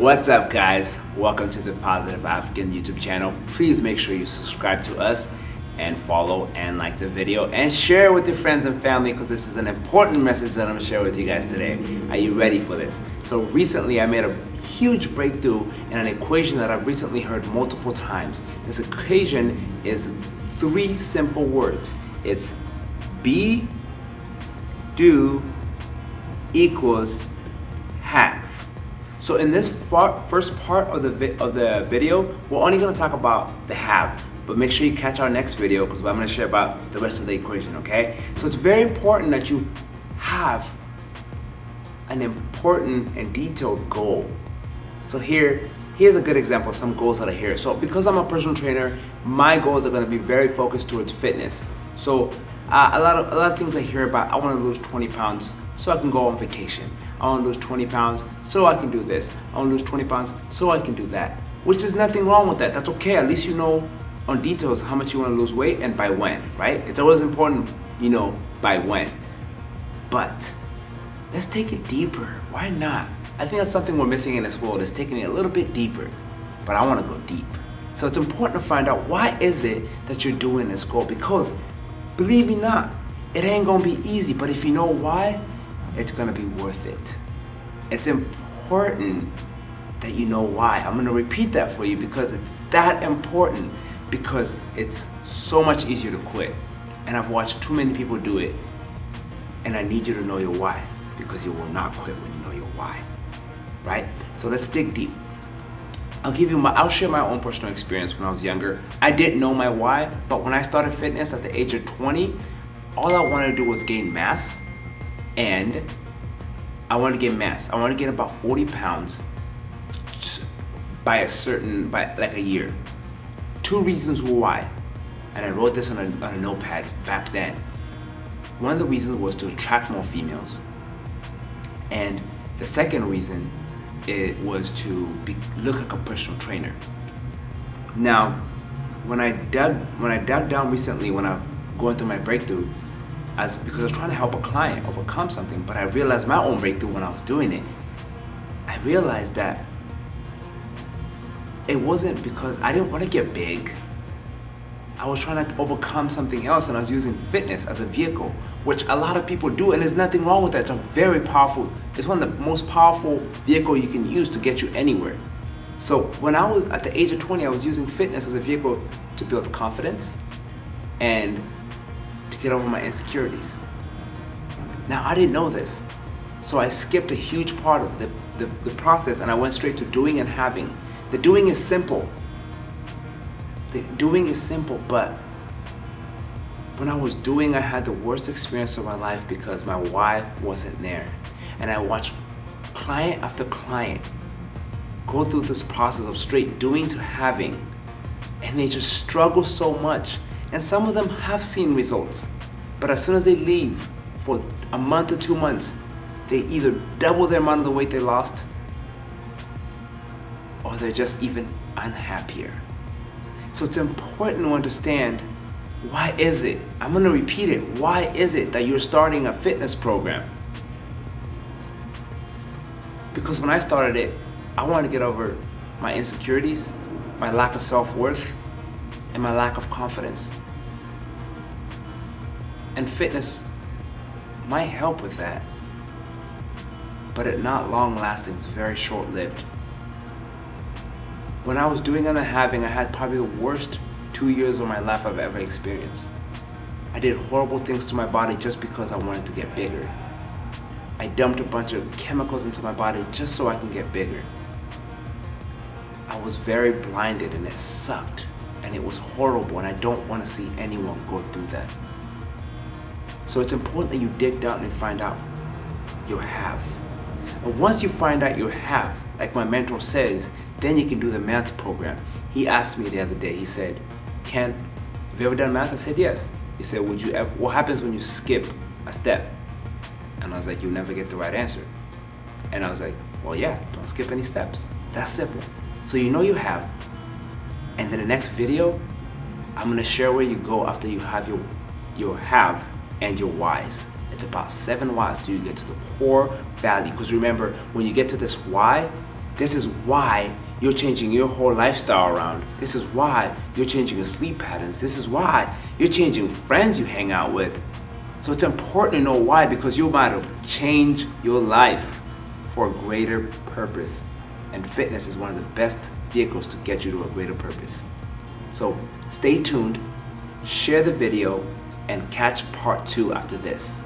What's up, guys? Welcome to the Positive African YouTube channel. Please make sure you subscribe to us and follow and like the video and share with your friends and family, because this is an important message that I'm going to share with you guys today. Are you ready for this? So recently I made a huge breakthrough in an equation that I've recently heard multiple times. This equation is 3 simple words. It's be, do, equals have. So in this first part of the video, we're only going to talk about the have, but make sure you catch our next video because I'm going to share about the rest of the equation, okay? So it's very important that you have an important and detailed goal. So here's a good example of some goals that are here. So because I'm a personal trainer, my goals are going to be very focused towards fitness. So a lot of things I hear about, I want to lose 20 pounds so I can go on vacation. I want to lose 20 pounds so I can do this. I want to lose 20 pounds so I can do that. Which is nothing wrong with that. That's okay. At least you know on details how much you want to lose weight and by when, right? It's always important, you know, by when. But let's take it deeper. Why not? I think that's something we're missing in this world, is taking it a little bit deeper. But I want to go deep. So it's important to find out, why is it that you're doing this goal? Because believe me not, it ain't going to be easy. But if you know why, it's going to be worth it. It's important that you know why. I'm going to repeat that for you because it's that important, because it's so much easier to quit. And I've watched too many people do it. And I need you to know your why, because you will not quit when you know your why. Right? So let's dig deep. I'll share my own personal experience when I was younger. I didn't know my why, but when I started fitness at the age of 20, all I wanted to do was gain mass. And I wanted to get mass. I wanted to get about 40 pounds by like a year. 2 reasons why. And I wrote this on a notepad back then. One of the reasons was to attract more females. And the second reason, it was to look like a personal trainer. Now, when I dug down recently, when I'm going through my breakthrough, because I was trying to help a client overcome something, but I realized my own breakthrough when I was doing it. I realized that it wasn't because I didn't want to get big. I was trying to overcome something else, and I was using fitness as a vehicle, which a lot of people do, and there's nothing wrong with that. It's a very powerful, it's one of the most powerful vehicles you can use to get you anywhere. So when I was at the age of 20, I was using fitness as a vehicle to build confidence and to get over my insecurities. Now, I didn't know this, so I skipped a huge part of the process, and I went straight to doing and having. The doing is simple. But when I was doing, I had the worst experience of my life because my why wasn't there. And I watched client after client go through this process of straight doing to having, and they just struggle so much. And some of them have seen results, but as soon as they leave for a month or 2 months, they either double the amount of the weight they lost, or they're just even unhappier. So it's important to understand, why is it? I'm going to repeat it. Why is it that you're starting a fitness program? Because when I started it, I wanted to get over my insecurities, my lack of self-worth, and my lack of confidence. And fitness might help with that, but it's not long lasting. It's very short lived. When I was doing and having, I had probably the worst 2 years of my life I've ever experienced. I did horrible things to my body just because I wanted to get bigger. I dumped a bunch of chemicals into my body just so I can get bigger. I was very blinded, and it sucked, and it was horrible, and I don't want to see anyone go through that. So it's important that you dig down and find out your have. And once you find out your have, like my mentor says, then you can do the math program. He asked me the other day, he said, Ken, have you ever done math? I said, yes. He said, what happens when you skip a step? And I was like, you'll never get the right answer. And I was like, well, yeah, don't skip any steps. That's simple. So you know you have. And then the next video, I'm gonna share where you go after you have your have and your whys. It's about 7 whys till you get to the core value. Because remember, when you get to this why, This is why you're changing your whole lifestyle around. This is why you're changing your sleep patterns. This is why you're changing friends you hang out with. So it's important to know why, because you might have changed your life for a greater purpose. And fitness is one of the best vehicles to get you to a greater purpose. So stay tuned, share the video, and catch part 2 after this.